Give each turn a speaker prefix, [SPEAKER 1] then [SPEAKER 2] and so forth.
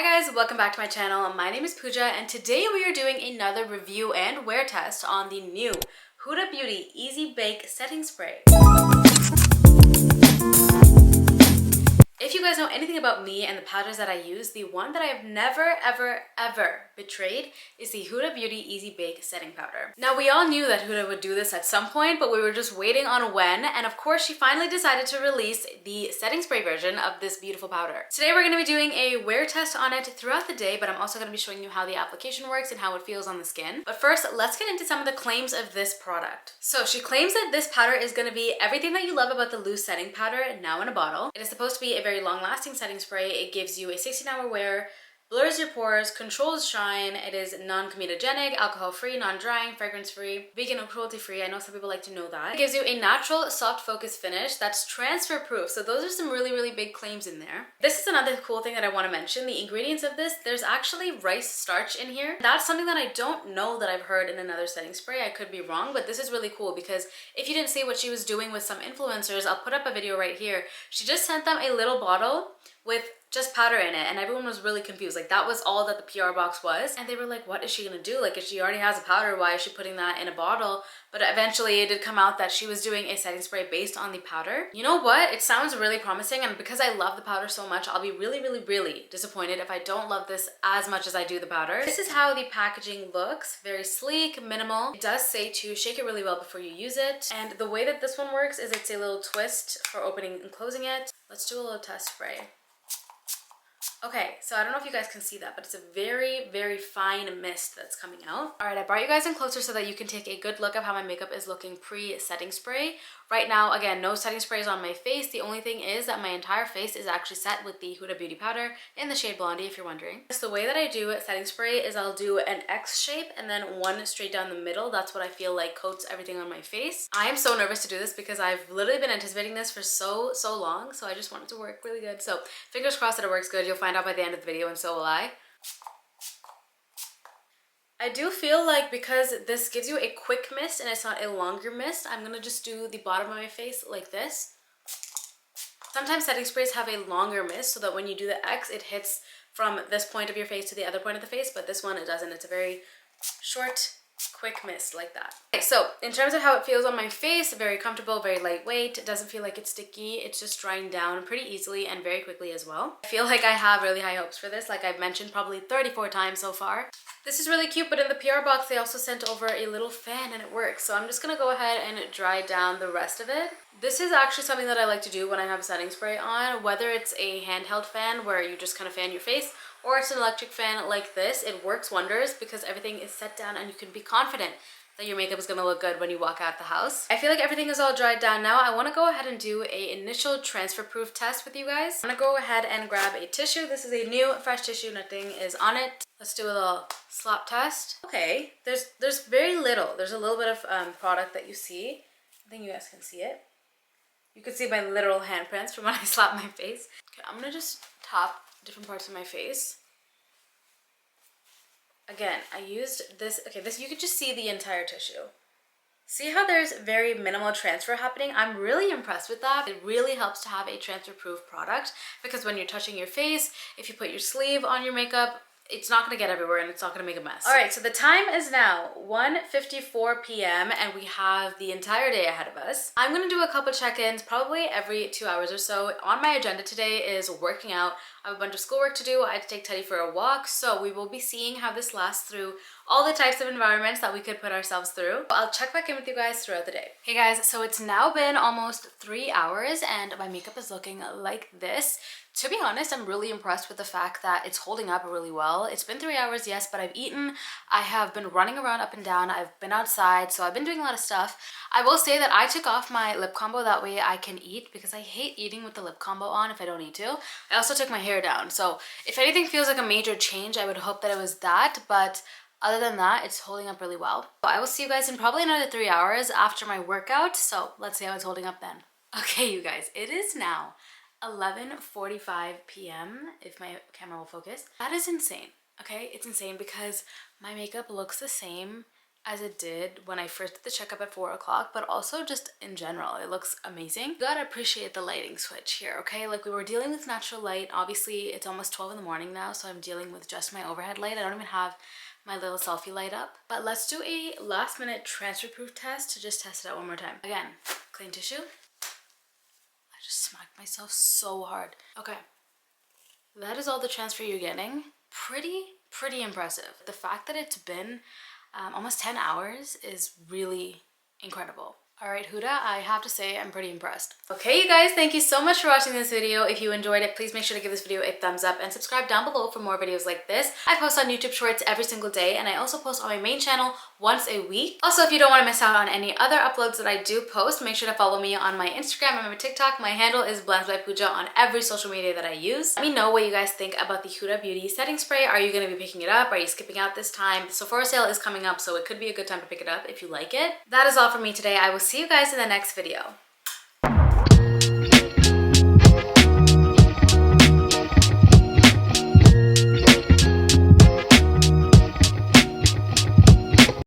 [SPEAKER 1] Hi guys, welcome back to my channel. My name is Pooja and today we are doing another review and wear test on the new Huda Beauty Easy Bake Setting Spray. If you guys know anything about me and the powders that I use, the one that I have never ever betrayed is the Huda Beauty Easy Bake Setting Powder. Now we all knew that Huda would do this at some point, but we were just waiting on when, and of course she finally decided to release the setting spray version of this beautiful powder. Today we're going to be doing a wear test on it throughout the day, but I'm also going to be showing you how the application works and how it feels on the skin. But first, let's get into some of the claims of this product. So she claims that this powder is going to be everything that you love about the loose setting powder now in a bottle. It is supposed to be a very long-lasting setting spray. It gives you a 16-hour wear, blurs your pores, controls shine. It is non-comedogenic, alcohol-free, non-drying, fragrance-free, vegan and cruelty-free. I know some people like to know that. It gives you a natural soft focus finish that's transfer-proof. So those are some really big claims in there. This is another cool thing that I want to mention. The ingredients of this, there's actually rice starch in here. That's something that I don't know that I've heard in another setting spray. I could be wrong, but this is really cool because if you didn't see what she was doing with some influencers, I'll put up a video right here. She just sent them a little bottle with just powder in it and everyone was really confused. Like that was all that the PR box was, and they were like, what is she gonna do? Like if she already has a powder, why is she putting that in a bottle? But eventually it did come out that she was doing a setting spray based on the powder. You know what? It sounds really promising, and because I love the powder so much, I'll be really disappointed if I don't love this as much as I do the powder. This is how the packaging looks. Very sleek, minimal. It does say to shake it really well before you use it. And the way that this one works is it's a little twist for opening and closing it. Let's do a little test spray. Okay, so I don't know if you guys can see that, but it's a very fine mist that's coming out. All right, I brought you guys in closer so that you can take a good look of how my makeup is looking pre-setting spray. Right now, again, no setting sprays on my face. The only thing is that my entire face is actually set with the Huda Beauty powder in the shade Blondie, if you're wondering. So the way that I do setting spray is I'll do an X shape and then one straight down the middle. That's what I feel like coats everything on my face. I am so nervous to do this because I've literally been anticipating this for so long, so I just want it to work really good. So fingers crossed that it works good. You'll find out by the end of the video, and so will I. I do feel like because this gives you a quick mist and it's not a longer mist, I'm gonna just do the bottom of my face like this. Sometimes setting sprays have a longer mist so that when you do the X, it hits from this point of your face to the other point of the face, but this one it doesn't. It's a very short, quick mist like that. Okay, so in terms of how it feels on my face, very comfortable, very lightweight. It doesn't feel like it's sticky. It's just drying down pretty easily and very quickly as well. I feel like I have really high hopes for this, like I've mentioned probably 34 times so far. This is really cute, but in the PR box, they also sent over a little fan and it works. So I'm just gonna go ahead and dry down the rest of it. This is actually something that I like to do when I have setting spray on, whether it's a handheld fan where you just kind of fan your face, or it's an electric fan like this. It works wonders because everything is set down and you can be confident that your makeup is gonna look good when you walk out the house. I feel like everything is all dried down now. I wanna go ahead and do a initial transfer proof test with you guys. I'm gonna go ahead and grab a tissue. This is a new fresh tissue, nothing is on it. Let's do a little slop test. Okay, there's very little. There's a little bit of product that you see. I think you guys can see it. You can see my literal handprints from when I slap my face. Okay, I'm gonna just tap different parts of my face. Again, I used this, okay, this, you could just see the entire tissue. See how there's very minimal transfer happening? I'm really impressed with that. It really helps to have a transfer-proof product because when you're touching your face, if you put your sleeve on your makeup, it's not gonna get everywhere and it's not gonna make a mess. All right, so the time is now 1:54 p.m. and we have the entire day ahead of us. I'm gonna do a couple check-ins probably every 2 hours or so. On my agenda today is working out. I have a bunch of schoolwork to do. I had to take Teddy for a walk, so we will be seeing how this lasts through all the types of environments that we could put ourselves through. I'll check back in with you guys throughout the day. Hey guys, so it's now been almost 3 hours and my makeup is looking like this. To be honest, I'm really impressed with the fact that it's holding up really well. It's been 3 hours, yes, but I've eaten. I have been running around up and down. I've been outside, so I've been doing a lot of stuff. I will say that I took off my lip combo, that way I can eat because I hate eating with the lip combo on if I don't need to. I also took my hair down, so if anything feels like a major change, I would hope that it was that, but other than that, it's holding up really well. So I will see you guys in probably another 3 hours after my workout, so let's see how it's holding up then. Okay, you guys, it is now 11:45 p.m. if my camera will focus. That is insane, okay? It's insane because my makeup looks the same as it did when I first did the checkup at 4 o'clock, but also just in general, it looks amazing. You gotta appreciate the lighting switch here, okay? Like, we were dealing with natural light. Obviously, it's almost 12 in the morning now, so I'm dealing with just my overhead light. I don't even have my little selfie light up. But let's do a last minute transfer proof test to just test it out one more time. Again, clean tissue. I just smacked myself so hard. Okay, that is all the transfer you're getting. Pretty impressive. The fact that it's been almost 10 hours is really incredible. All right, Huda, I have to say I'm pretty impressed. Okay, you guys, thank you so much for watching this video. If you enjoyed it, please make sure to give this video a thumbs up and subscribe down below for more videos like this. I post on YouTube Shorts every single day, and I also post on my main channel once a week. Also, if you don't want to miss out on any other uploads that I do post, make sure to follow me on my Instagram and my TikTok. My handle is Blends by Pooja on every social media that I use. Let me know what you guys think about the Huda Beauty setting spray. Are you going to be picking it up? Are you skipping out this time? The Sephora sale is coming up, so it could be a good time to pick it up if you like it. That is all for me today. I will see you guys in the next video.